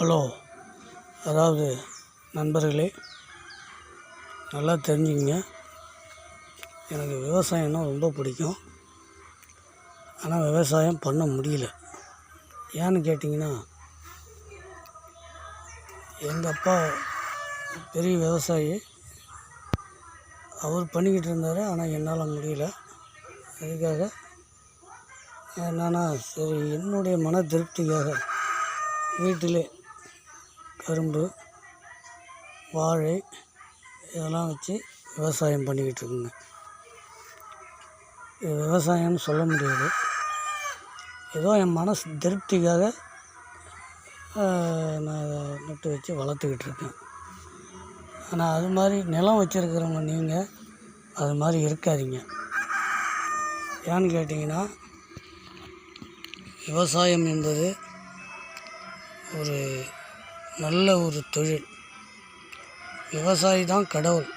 Hello. அதாவது நண்பர்களே, நல்லா தெரிஞ்சுங்க. எனக்கு விவசாயம்னா ரொம்ப பிடிக்கும். ஆனால் விவசாயம் பண்ண முடியல. ஏன்னு கேட்டிங்கன்னா, எங்கள் அப்பா பெரிய விவசாயி. அவர் பண்ணிக்கிட்டு இருந்தார். ஆனால் என்னால் முடியல. அதுக்காக என்னன்னா, சரி என்னுடைய மன திருப்திக்காக வீட்டிலே கரும்பு, வாழை இதெல்லாம் வச்சு விவசாயம் பண்ணிக்கிட்டு இருக்குங்க. இது விவசாயம்னு சொல்ல முடியாது. ஏதோ என் மனசு திருப்திக்காக நான் இதை நட்டு வச்சு வளர்த்துக்கிட்டு இருக்கேன். ஆனால் அது மாதிரி நிலம் வச்சுருக்கிறவங்க நீங்கள் அது மாதிரி இருக்காதீங்க. ஏன்னு கேட்டிங்கன்னா, விவசாயம் என்பது ஒரு நல்ல ஒரு தொழில். விவசாயி தான் கடவுள்.